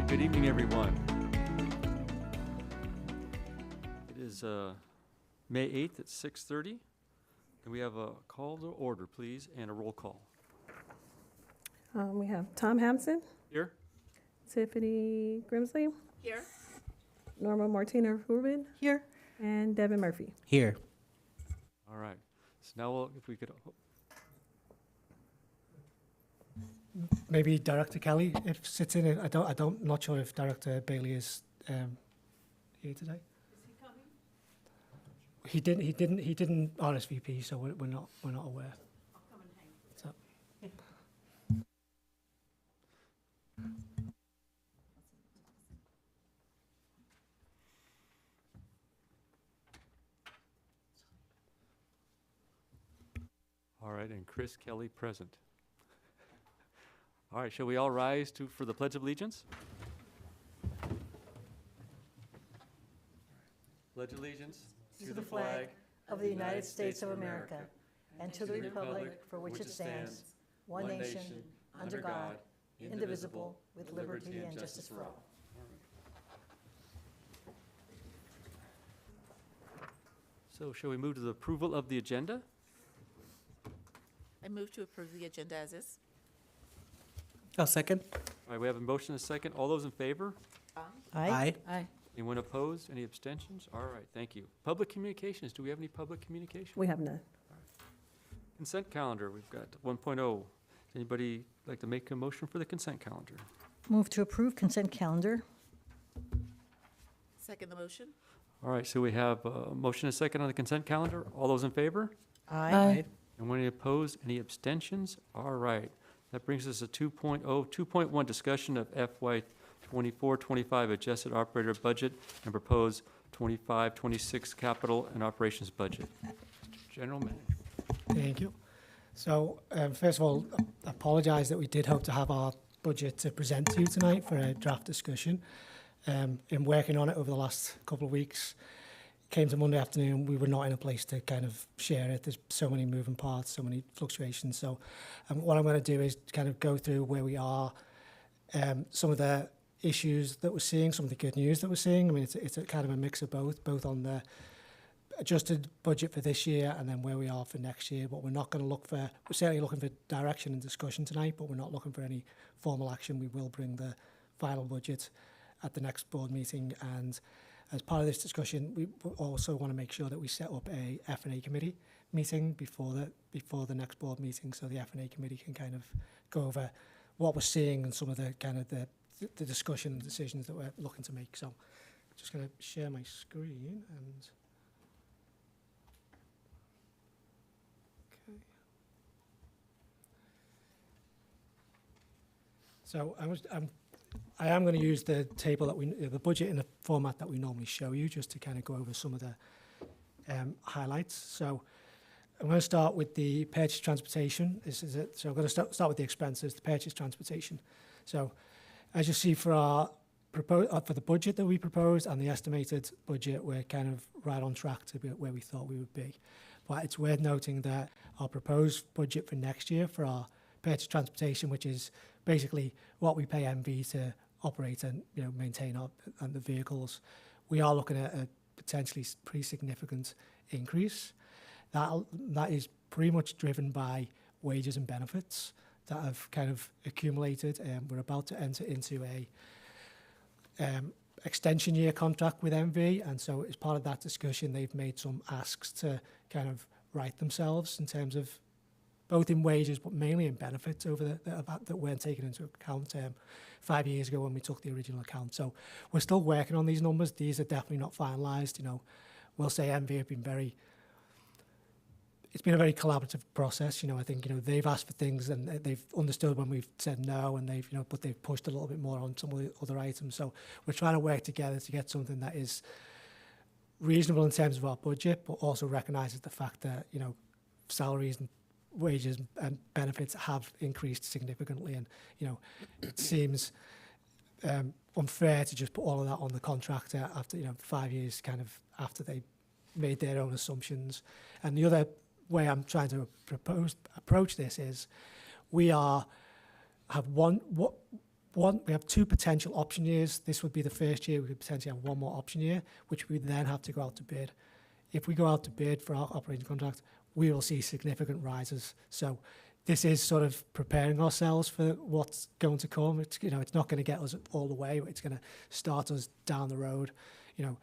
Good evening, everyone. It is May 8th at 6:30. Can we have a call to order, please, and a roll call? We have Tom Hampson, Here? Tiffany Grimsley, Here. Norma Martina Rubin, Here. and Devin Murphy. Here. All right. So now, if we could, Maybe Director Kelly if sits in it. Not sure if Director Bailey is here today. Is he coming? He didn't RSVP, so we're not aware. I'll come and hang. So. all right, and Chris Kelly present. All right, shall we all rise for the Pledge of Allegiance? Pledge allegiance To the flag of the United States of America and to the republic for which it stands, one nation, under God, indivisible, with liberty and justice for all. So shall we move to the approval of the agenda? I move to approve the agenda as is. I'll second. All right, we have a motion and a second. All those in favor? Aye. Aye. Anyone opposed? Any abstentions? All right, thank you. Public communications, do we have any public communication? We have none. Consent calendar, we've got 1.0. Anybody like to make a motion for the consent calendar? Move to approve consent calendar. Second the motion? All right, so we have a motion and a second on the consent calendar. All those in favor? Aye. Anyone opposed? Any abstentions? All right. That brings us to 2.0. 2.1, discussion of FY 24-25 adjusted operator budget and proposed 25-26 capital and operations budget. General Manager. Thank you. So first of all, I apologise that we did hope to have our budget to present to you tonight for a draft discussion. In working on it over the last couple of weeks, came to Monday afternoon, we were not in a place to kind of share it. There's so many moving parts, so many fluctuations. So what I'm going to do is kind of go through where we are, some of the issues that we're seeing, some of the good news that we're seeing. I mean, it's a kind of a mix of both on the adjusted budget for this year and then where we are for next year. But we're not going to we're certainly looking for direction and discussion tonight, but we're not looking for any formal action. We will bring the final budget at the next board meeting, and as part of this discussion, we also want to make sure that we set up a F&A committee meeting before the next board meeting, so the F&A committee can kind of go over what we're seeing and some of the kind of the discussion and decisions that we're looking to make. So, just going to share my screen and. Okay. So I am going to use the table the budget in the format that we normally show you, just to kind of go over some of the highlights. So I'm going to start with the purchase transportation. This is it. So I'm going to start with the expenses, the purchase transportation. So as you see for the budget that we proposed and the estimated budget, we're kind of right on track to be where we thought we would be. But it's worth noting that our proposed budget for next year for our purchase transportation, which is basically what we pay MV to operate and maintain the vehicles, we are looking at a potentially pretty significant increase. That is pretty much driven by wages and benefits that have kind of accumulated. We're about to enter into a extension year contract with MV, and so as part of that discussion, they've made some asks to kind of right themselves in terms of both in wages, but mainly in benefits that weren't taken into account 5 years ago when we took the original account. So we're still working on these numbers. These are definitely not finalised. We'll say MV have been it's been a very collaborative process. I think, they've asked for things and they've understood when we've said no, and but they've pushed a little bit more on some of the other items. So we're trying to work together to get something that is reasonable in terms of our budget, but also recognises the fact that, salaries and wages and benefits have increased significantly, and it seems unfair to just put all of that on the contractor after 5 years kind of after they made their own assumptions. And the other way I'm trying to approach this is we have one we have two potential option years. This would be the first year. We could potentially have one more option year, which we would then have to go out to bid. If we go out to bid for our operating contract, we will see significant rises. So this is sort of preparing ourselves for what's going to come. It's, you know, it's not going to get us all the way. It's going to start us down the road. You know,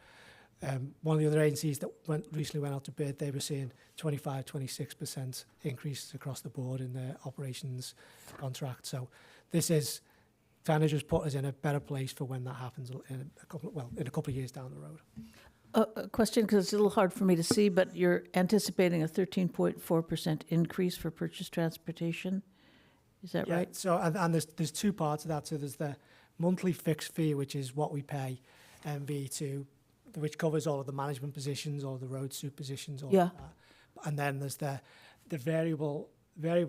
one of the other agencies that recently went out to bid, they were seeing 25, 26% increases across the board in their operations contract. So this is kind of just put us in a better place for when that happens in a couple of years down the road. A question, because it's a little hard for me to see, but you're anticipating a 13.4% increase for purchase transportation. Is that right? So, and there's two parts of that. So there's the monthly fixed fee, which is what we pay MV to, which covers all of the management positions, all of the road suit positions, all Yeah. of that. And then there's the variable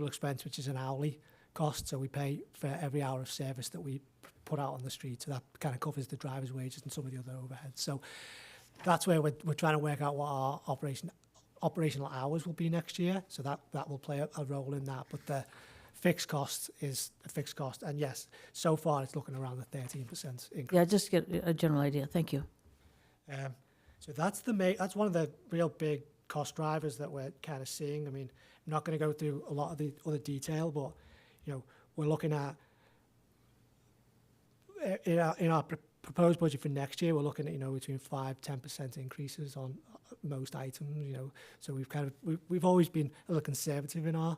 expense, which is an hourly cost. So we pay for every hour of service that we put out on the street. So that kind of covers the driver's wages and some of the other overheads. So that's where we're trying to work out what our operational hours will be next year. So that will play a role in that. But the fixed cost is a fixed cost. And yes, so far it's looking around the 13% increase. Yeah, just get a general idea. Thank you. So that's one of the real big cost drivers that we're kind of seeing. I mean, I'm not going to go through a lot of the other detail, but you know, we're looking at in our proposed budget for next year, we're looking at, you know, between 5-10% increases on most items. You know, so we've always been a little conservative in our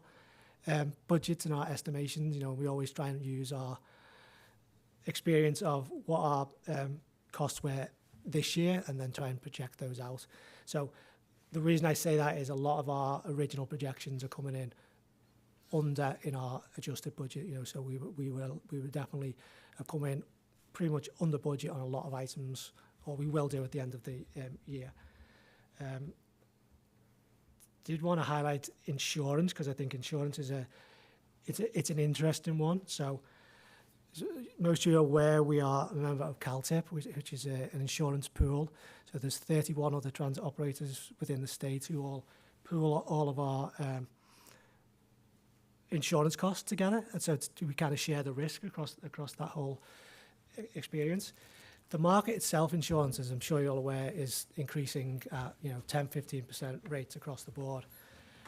budgets and our estimations. You know, we always try and use our experience of what our costs were this year and then try and project those out. So the reason I say that is a lot of our original projections are coming in under in our adjusted budget. You know, so we will definitely come in pretty much under budget on a lot of items, or we will do at the end of the year. Did want to highlight insurance, because I think insurance is it's an interesting one. So most of you are aware we are a member of CalTIP, which is an insurance pool. So there's 31 other transit operators within the state who all pool all of our insurance costs together, and so we kind of share the risk across that whole experience. The market itself, insurance, as I'm sure you're all aware, is increasing at 10-15% rates across the board.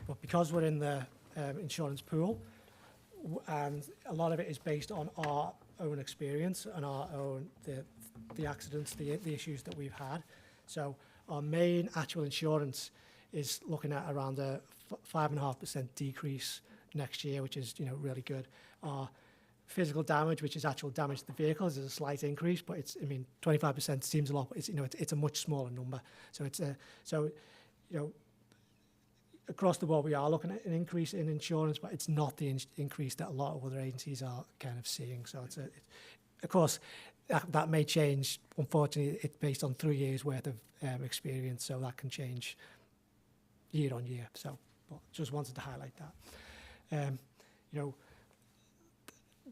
But because we're in the insurance pool, and a lot of it is based on our own experience and our own the accidents, the issues that we've had. So our main actual insurance is looking at around a 5.5% decrease next year, which is really good. Our physical damage, which is actual damage to the vehicles, is a slight increase, but 25% seems a lot, but it's a much smaller number. So it's across the board we are looking at an increase in insurance, but it's not the increase that a lot of other agencies are kind of seeing. So of course that may change. Unfortunately, it's based on 3 years worth of experience, so that can change year on year. So, but just wanted to highlight that.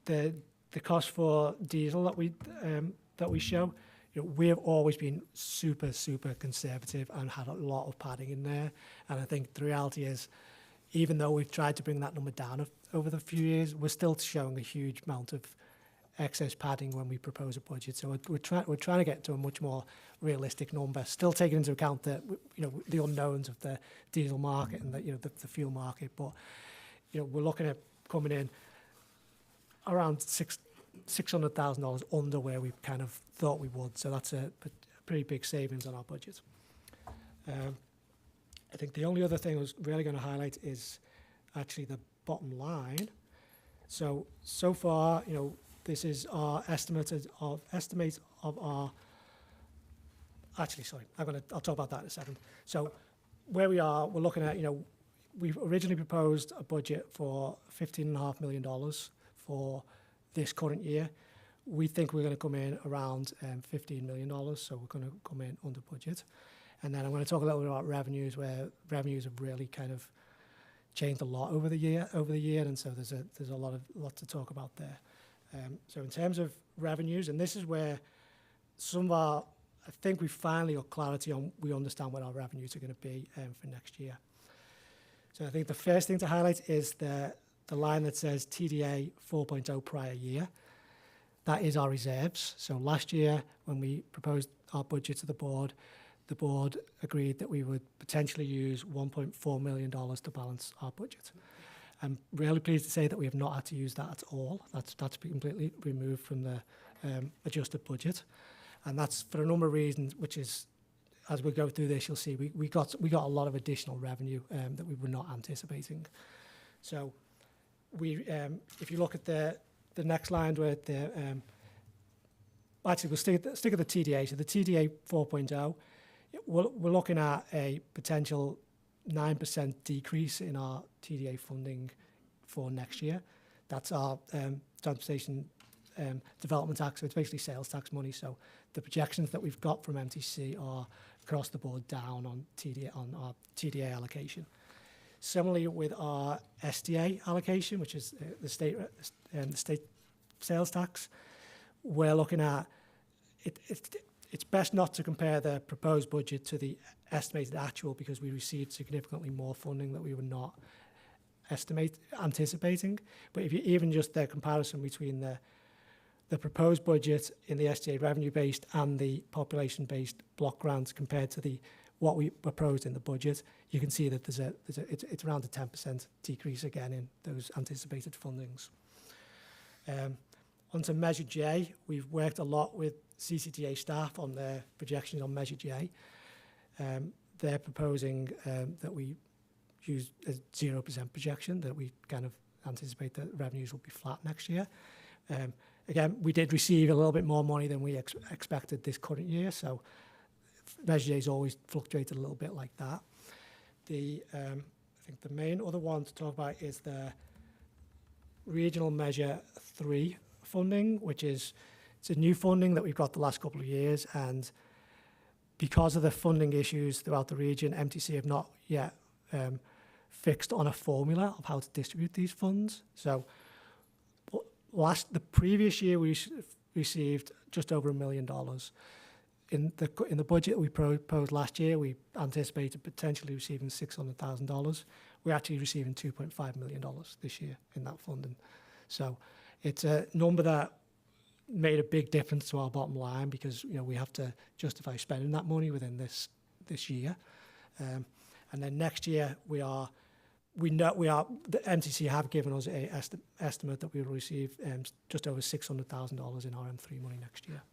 The cost for diesel that we show, we have always been super conservative and had a lot of padding in there. And I think the reality is, even though we've tried to bring that number down over the few years, we're still showing a huge amount of excess padding when we propose a budget. So we're trying to get to a much more realistic number, still taking into account the the unknowns of the diesel market and the fuel market. But we're looking at coming in around $600,000 under where we kind of thought we would. So that's a pretty big savings on our budget. I think the only other thing I was really going to highlight is actually the bottom line. So far, this is our estimate of our. Actually, sorry, I'll talk about that in a second. So where we are, we're looking at, we've originally proposed a budget for $15.5 million for this current year. We think we're going to come in around $15 million, so we're going to come in under budget. And then I'm going to talk a little bit about revenues, where revenues have really kind of changed a lot over the year, and so there's a lot to talk about there. So in terms of revenues, and this is where I think we finally got clarity on, we understand what our revenues are going to be for next year. So I think the first thing to highlight is the line that says TDA 4.0 prior year. that is our reserves. So last year, when we proposed our budget to the board agreed that we would potentially use $1.4 million to balance our budget. I'm really pleased to say that we have not had to use that at all. That's been completely removed from the adjusted budget. And that's for a number of reasons, which is, as we go through this, you'll see we got a lot of additional revenue that we were not anticipating. So if you look at the next line where actually we'll stick at the TDA. So the TDA 4.0, we're looking at a potential 9% decrease in our TDA funding for next year. That's our transportation development tax, so it's basically sales tax money. So the projections that we've got from MTC are across the board down on our TDA allocation. Similarly with our SDA allocation, which is the state sales tax, we're looking at it's best not to compare the proposed budget to the estimated actual, because we received significantly more funding that we were not anticipating. But if you even just the comparison between the proposed budget in the SDA revenue-based and the population-based block grants compared to what we proposed in the budget, you can see that it's around a 10% decrease again in those anticipated fundings. Onto Measure J, we've worked a lot with CCTA staff on their projections on Measure J. They're proposing that we use a 0% projection, that we kind of anticipate that revenues will be flat next year. Again, we did receive a little bit more money than we expected this current year, so Measure J has always fluctuated a little bit like that. I think the main other one to talk about is the Regional Measure 3 funding, which is it's a new funding that we've got the last couple of years, and because of the funding issues throughout the region, MTC have not yet fixed on a formula of how to distribute these funds. So the previous year we received just over $1 million. In the budget we proposed last year, we anticipated potentially receiving $600,000. We're actually receiving $2.5 million this year in that funding. So it's a number that made a big difference to our bottom line, because we have to justify spending that money within this year. And then next year we know the MTC have given us a estimate that we will receive just over $600,000 in RM3 money next year.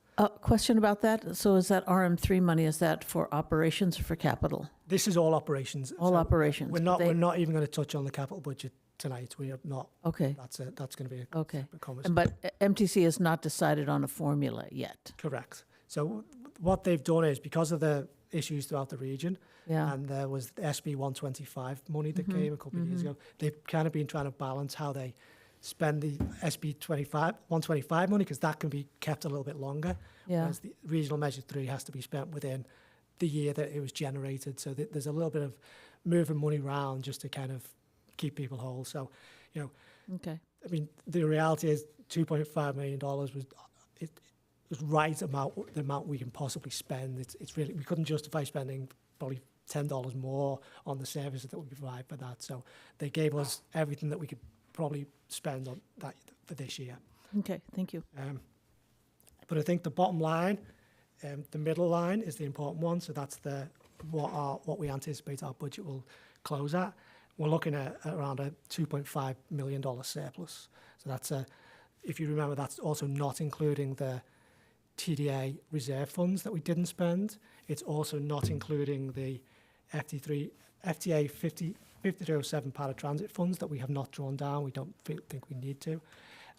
Question about that. So is that RM3 money, is that for operations or for capital? This is all operations. All operations. We're not even going to touch on the capital budget tonight. We have not. Okay. That's going to be a conversation. But MTC has not decided on a formula yet. Correct. So what they've done is, because of the issues throughout the region, and there was the SB 125 money that came a couple of years ago, they've kind of been trying to balance how they spend the SB 125 money, because that can be kept a little bit longer, whereas the Regional Measure 3 has to be spent within the year that it was generated. So there's a little bit of moving money around just to kind of keep people whole. So, okay. I mean, the reality is $2.5 million was right about the amount we can possibly spend. It's really, we couldn't justify spending probably $10 more on the services that we provide for that. So they gave us everything that we could probably spend on that for this year. Okay, thank you. But I think the bottom line, the middle line is the important one. So that's what we anticipate our budget will close at. We're looking at around a $2.5 million surplus. So that's if you remember, that's also not including the TDA reserve funds that we didn't spend. It's also not including the FTA 5307 paratransit funds that we have not drawn down. We don't think we need to.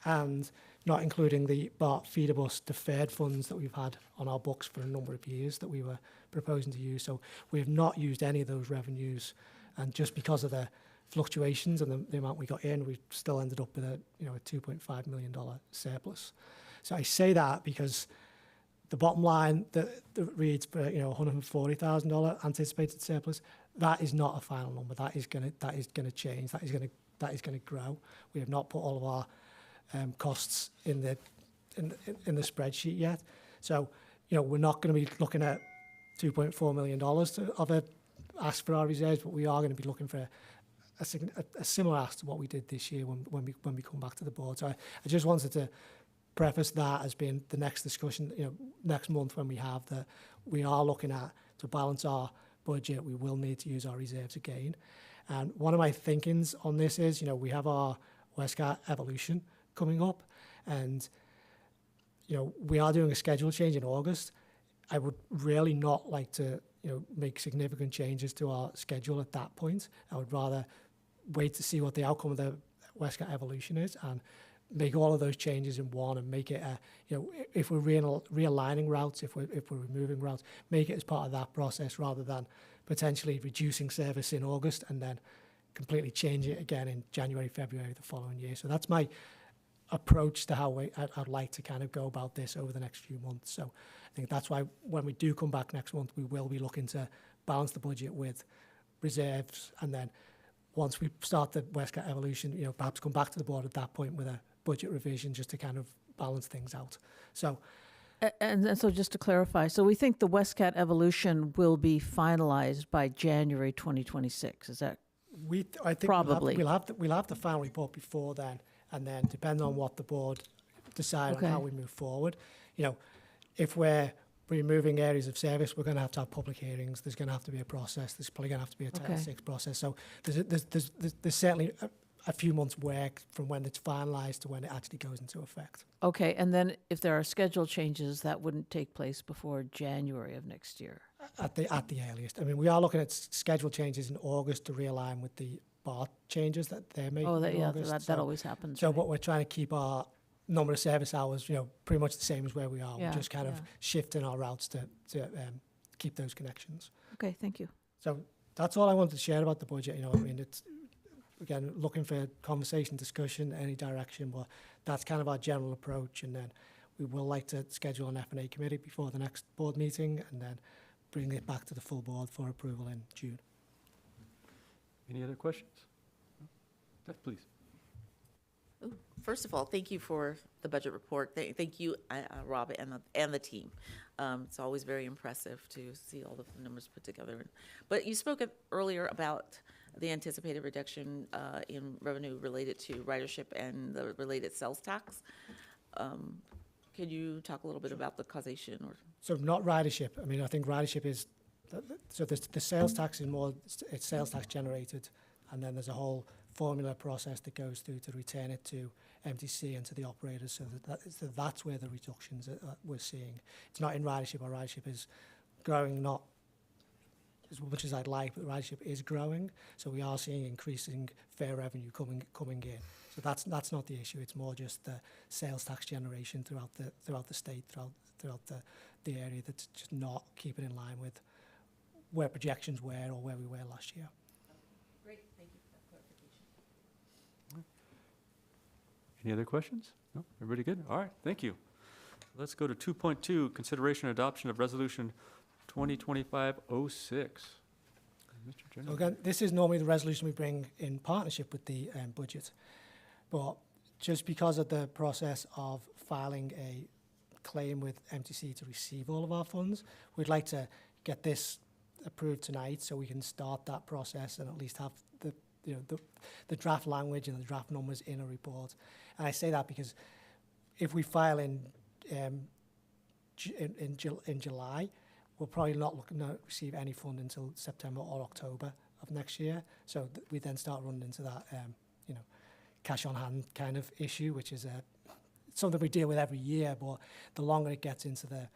And not including the BART feeder bus deferred funds that we've had on our books for a number of years that we were proposing to use. So we have not used any of those revenues. And just because of the fluctuations and the amount we got in, we still ended up with a $2.5 million surplus. So I say that because the bottom line that reads $140,000 anticipated surplus, that is not a final number. That is going to change. That is going to grow. We have not put all of our costs in the spreadsheet yet. So we're not going to be looking at $2.4 million of ask for our reserves, but we are going to be looking for a similar ask to what we did this year when we come back to the board. So I just wanted to preface that as being the next discussion, next month when we are looking at to balance our budget, we will need to use our reserves again. And one of my thinkings on this is, we have our WestCat evolution coming up, and we are doing a schedule change in August. I would really not like to, make significant changes to our schedule at that point. I would rather wait to see what the outcome of the WestCat evolution is and make all of those changes in one and make it, if we're realigning routes, if we're removing routes, make it as part of that process rather than potentially reducing service in August and then completely change it again in January, February the following year. So that's my approach to how I'd like to kind of go about this over the next few months. So I think that's why when we do come back next month, we will be looking to balance the budget with reserves, and then once we start the WestCat evolution, perhaps come back to the board at that point with a budget revision just to kind of balance things out. So And so just to clarify, so we think the WestCat evolution will be finalized by January 2026, is that? I think Probably. we'll have the final report before then, and then depending on what the board decide Okay. on how we move forward, if we're removing areas of service, we're going to have public hearings. There's going to have to be a process. There's probably going to have to be a Title Okay. VI process. So there's certainly a few months' work from when it's finalised to when it actually goes into effect. Okay, and then if there are schedule changes, that wouldn't take place before January of next year? At the earliest. I mean, we are looking at schedule changes in August to realign with the BART changes that they're making Oh, in August. that always happens, So right? what we're trying to keep our number of service hours, pretty much the same as where we are. Yeah, We're just kind of yeah. shifting our routes to keep those connections. Okay, thank you. So that's all I wanted to share about the budget. I mean, it's, again, looking for conversation, discussion, any direction, but that's kind of our general approach. And then we will like to schedule an F&A committee before the next board meeting and then bring it back to the full board for approval in June. Any other questions? No? Beth, please. First of all, thank you for the budget report. Thank you, Rob, and the team. It's always very impressive to see all the numbers put together. But you spoke earlier about the anticipated reduction in revenue related to ridership and the related sales tax. Could you talk a little bit about the causation? So not ridership. I mean, I think ridership is, so the sales tax is more, it's sales tax generated, and then there's a whole formula process that goes through to return it to MTC and to the operators. So that's where the reductions we're seeing. It's not in ridership. Our ridership is growing, not as much as I'd like, but ridership is growing. So we are seeing increasing fare revenue coming in. So that's not the issue. It's more just the sales tax generation throughout the state, throughout the area that's just not keeping in line with where projections were or where we were last year. Great, thank you for that clarification. Any other questions? No? Everybody good? All right, thank you. Let's go to 2.2, consideration and adoption of resolution 2025-06. Mr. So General. again, this is normally the resolution we bring in partnership with the budget, but just because of the process of filing a claim with MTC to receive all of our funds, we'd like to get this approved tonight so we can start that process and at least have the draft language and the draft numbers in a report. And I say that because if we file in July, we're probably not looking to receive any fund until September or October of next year. So we then start running into that, cash on hand kind of issue, which is something we deal with every year. But the longer it gets into the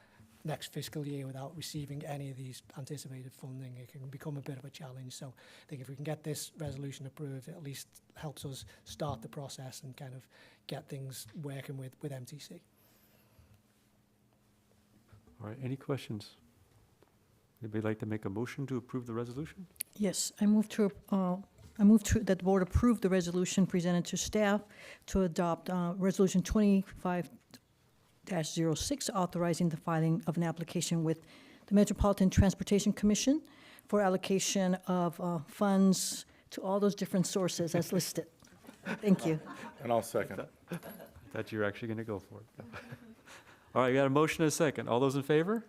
next fiscal year without receiving any of these anticipated funding, it can become a bit of a challenge. So I think if we can get this resolution approved, it at least helps us start the process and kind of get things working with MTC. All right, any questions? Anybody like to make a motion to approve the resolution? Yes, I move to that the board approve the resolution presented to staff to adopt Resolution 25-06, authorizing the filing of an application with the Metropolitan Transportation Commission for allocation of funds to all those different sources as listed. Thank you. And I'll second. I thought you were actually going to go for it. All right, you got a motion and a second. All those in favor?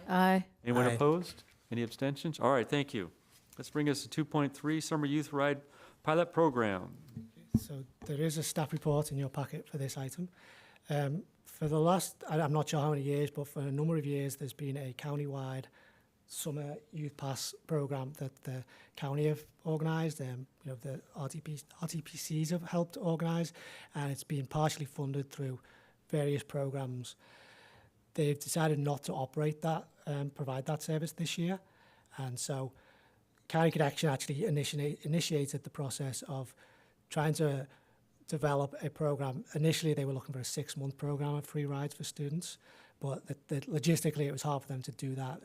Aye. Anyone Aye. opposed? Any abstentions? All right, thank you. Let's bring us to 2.3, Summer Youth Ride Pilot Program. So there is a staff report in your packet for this item. For the last, I'm not sure how many years, but for a number of years, there's been a county-wide summer youth pass program that the county have organised. The RTPCs have helped organise, and it's been partially funded through various programmes. They've decided not to operate that, provide that service this year, and so County Connection actually initiated the process of trying to develop a program. Initially, they were looking for a 6-month program of free rides for students, but logistically, it was hard for them to do that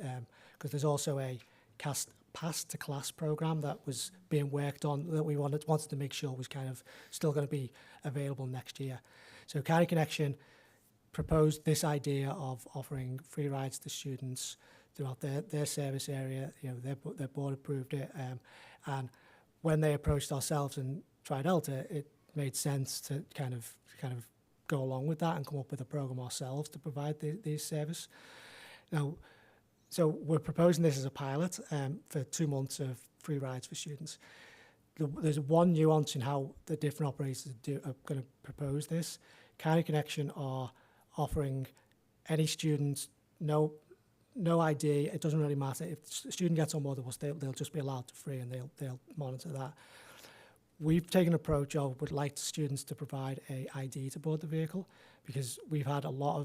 because there's also a pass to class program that was being worked on that we wanted to make sure was kind of still going to be available next year. So County Connection proposed this idea of offering free rides to students throughout their service area. Their board approved it, and when they approached ourselves and Tri-Delta, it made sense to kind of go along with that and come up with a program ourselves to provide these service. Now, so we're proposing this as a pilot for 2 months of free rides for students. There's one nuance in how the different operators are going to propose this. County Connection are offering any students no ID. It doesn't really matter if a student gets on board the bus; they'll just be allowed to free, and they'll monitor that. We've taken an approach of would like students to provide a ID to board the vehicle, because we've done a lot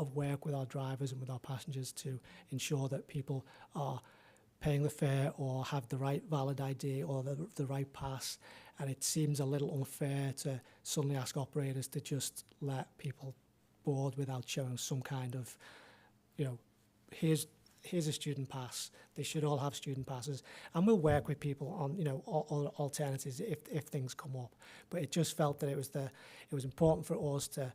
of work with our drivers and with our passengers to ensure that people are paying the fare or have the right valid ID or the right pass. And it seems a little unfair to suddenly ask operators to just let people board without showing some kind of, here's a student pass. They should all have student passes, and we'll work with people on alternatives if things come up. But it just felt that it was important for us to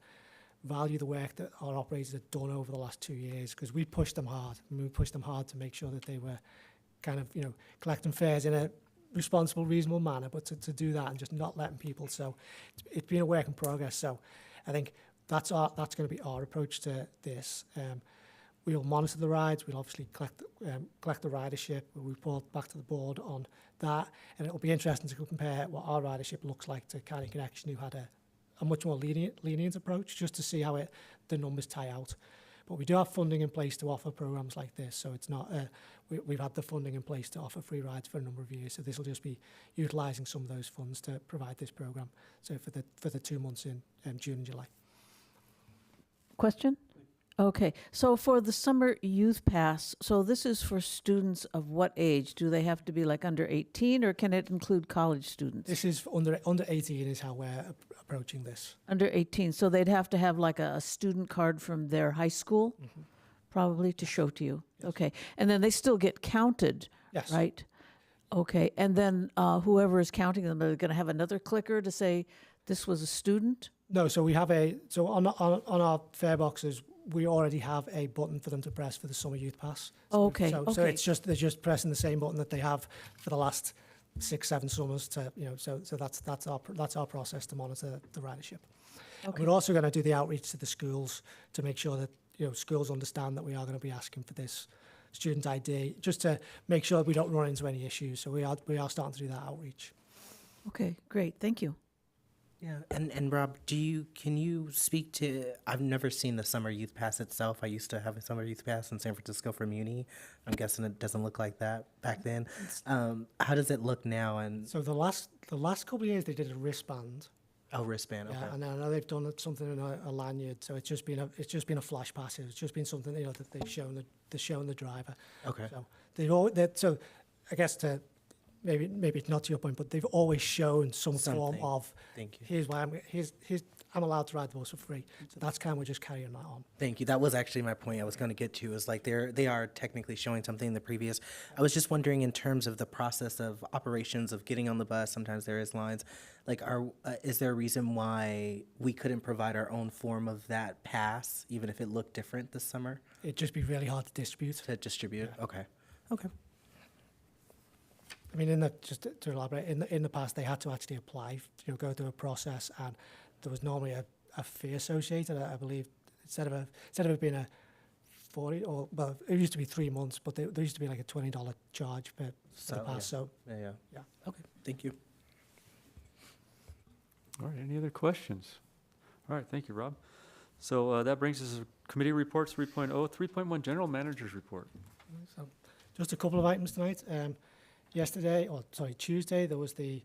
value the work that our operators had done over the last 2 years, because we pushed them hard. We pushed them hard to make sure that they were kind of collecting fares in a responsible, reasonable manner, but to do that and just not letting people. So it's been a work in progress. So I think that's going to be our approach to this. We'll monitor the rides. We'll obviously collect the ridership. We'll report back to the board on that, and it'll be interesting to compare what our ridership looks like to County Connection, who had a much more lenient approach, just to see how the numbers tie out. But we do have funding in place to offer programs like this, so it's not. We've had the funding in place to offer free rides for a number of years, so this will just be utilising some of those funds to provide this program. So for the 2 months in June and July. Question? Okay, so for the summer youth pass, so this is for students of what age? Do they have to be like under 18, or can it include college students? This is under 18 is how we're approaching this. Under 18, so they'd have to have like a student card from their high school, probably, to show to you. Yes. Okay, and then they still get counted, Yes. right? Okay, and then whoever is counting them, are going to have another clicker to say this was a student? No, so we have on our fare boxes, we already have a button for them to press for the summer youth pass. Oh, okay, So okay. it's they're just pressing the same button that they have for the last 6-7 summers to so that's our process to monitor the ridership. Okay. We're also going to do the outreach to the schools to make sure that schools understand that we are going to be asking for this student ID, just to make sure that we don't run into any issues. So we are starting to do that outreach. Okay, great, thank you. Yeah, and Rob, can you speak to? I've never seen the summer youth pass itself. I used to have a summer youth pass in San Francisco for Muni. I'm guessing it doesn't look like that back then. How does it look now? And So the last couple of years they did a wristband. wristband. Okay. Yeah, and I know they've done something in a lanyard. So it's just been a flash pass. It's just been something that they've shown the driver. Okay. So so I guess to maybe not to your point, but they've always shown some form Something. of Thank you. here's why I'm allowed to ride the bus for free. So that's kind of we're just carrying that on. Thank you. That was actually my point I was going to get to, is like they are technically showing something in the previous. I was just wondering, in terms of the process of operations of getting on the bus, sometimes there is lines. Like, is there a reason why we couldn't provide our own form of that pass, even if it looked different this summer, It'd just be really hard to distribute. to distribute? Yeah. Okay. Okay. I mean, just to elaborate, in the past they had to actually apply, go through a process, and there was normally a fee associated. I believe instead of it being a 40, or well, it used to be 3 months, but there used to be like a $20 charge for the pass. yeah. So Yeah. yeah. Okay. Thank you. All right, any other questions? All right, thank you, Rob. So that brings us to committee reports 3.0, 3.1 general manager's report. So, just a couple of items tonight. Tuesday, there was the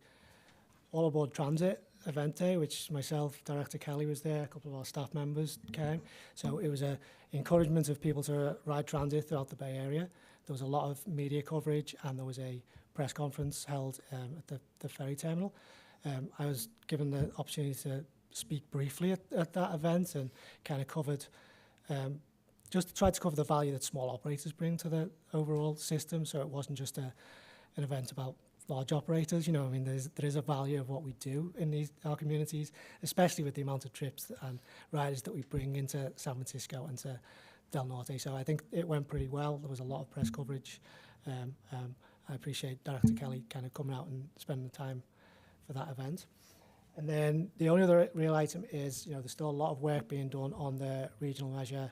All Aboard Transit event day, which myself, Director Kelly was there, a couple of our staff members came. So it was a encouragement of people to ride transit throughout the Bay Area. There was a lot of media coverage, and there was a press conference held at the ferry terminal. I was given the opportunity to speak briefly at that event and kind of covered, just tried to cover the value that small operators bring to the overall system. So it wasn't just an event about large operators. You know, I mean, there is a value of what we do in our communities, especially with the amount of trips and riders that we bring into San Francisco and to Del Norte. So I think it went pretty well. There was a lot of press coverage. I appreciate Director Kelly kind of coming out and spending the time for that event. And then the only other real item is, you know, there's still a lot of work being done on the regional measure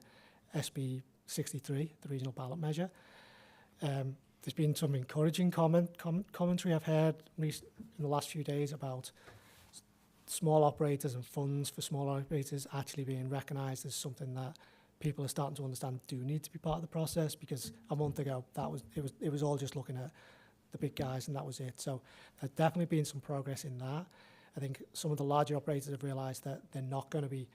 SB 63, the regional ballot measure. There's been some encouraging commentary I've heard in the last few days about small operators and funds for small operators actually being recognised as something that people are starting to understand do need to be part of the process, because a month ago it was all just looking at the big guys and that was it. So there's definitely been some progress in that. I think some of the larger operators have realised that they're not going to be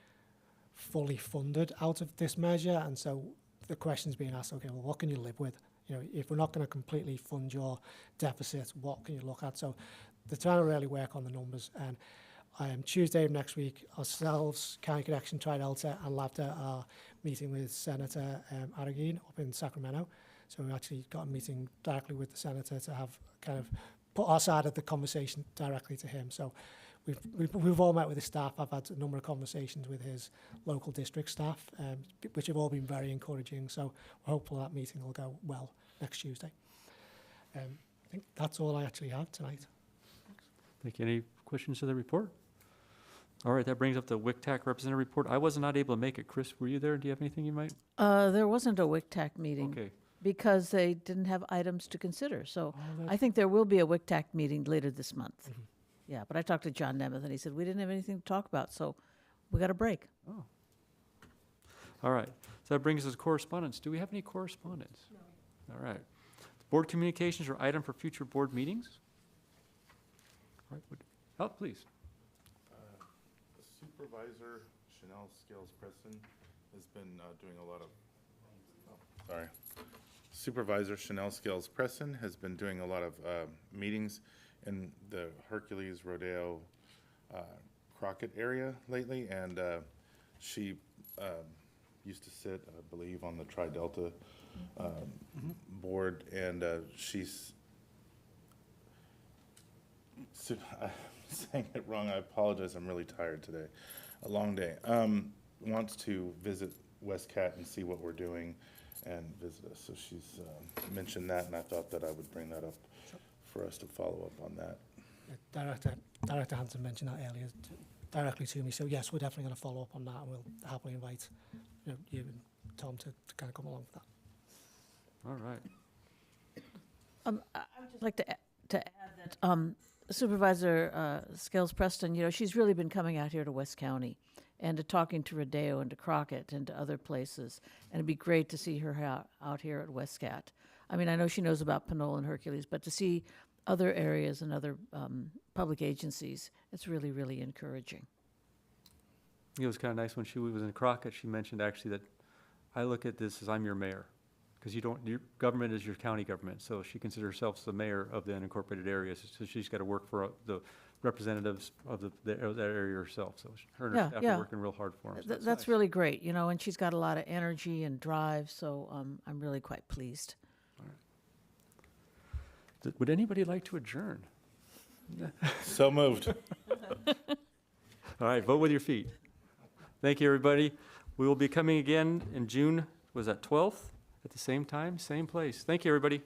fully funded out of this measure, and so the question's being asked, okay, well, what can you live with? You know, if we're not going to completely fund your deficit, what can you look at? So they're trying to really work on the numbers. And Tuesday of next week, ourselves, County Connection, Tri-Delta, and LABDA are meeting with Senator Arreguín up in Sacramento. So we actually got a meeting directly with the Senator to have kind of put our side of the conversation directly to him. So we've all met with his staff. I've had a number of conversations with his local district staff, which have all been very encouraging. So we're hopeful that meeting will go well next Tuesday. I think that's all I actually have tonight. Thank you. Any questions to the report? All right, that brings up the WCTAC representative report. I was not able to make it. Chris, were you there? Do you have anything you might? There wasn't a WCTAC meeting. Okay. Because they didn't have items to consider. So I think there will be a WCTAC meeting later this month. Mm-hmm. Yeah, but I talked to John Nemeth, and he said, we didn't have anything to talk about, so we got a break. Oh. All right. So that brings us to correspondence. Do we have any correspondence? No. All right. Board communications or item for future board meetings? All right. Please. Supervisor Chanel Scales-Preston has been doing a lot of, Supervisor Chanel Scales-Preston has been doing a lot of meetings in the Hercules Rodeo Crockett area lately, and she used to sit, I believe, on the Tri-Delta board, and she's, I'm saying it wrong, I apologize, I'm really tired today, a long day, wants to visit WestCat and see what we're doing and visit us. So she's mentioned that, and I thought that I would bring that up for us to follow up on that. Director Hanson mentioned that earlier directly to me. So yes, we're definitely going to follow up on that, and we'll happily invite you and Tom to kind of come along with that. All right. I would just like to add that Supervisor Scales-Preston, you know, she's really been coming out here to West County and to talking to Rodeo and to Crockett and to other places. And it'd be great to see her out here at WestCat. I mean, I know she knows about Panola and Hercules, but to see other areas and other public agencies, it's really, really encouraging. It was kind of nice when she was in Crockett, she mentioned actually that I look at this as I'm your mayor, because your government is your county government. So she considers herself the mayor of the unincorporated areas. So she's got to work for the representatives of that area herself. So her and her staff are working real hard for them. So That's nice. really great, you know, and she's got a lot of energy and drive, so I'm really quite pleased. All right. Would anybody like to adjourn? So moved. All right, vote with your feet. Thank you, everybody. We will be coming again in June, was that 12th? At the same time, same place. Thank you, everybody.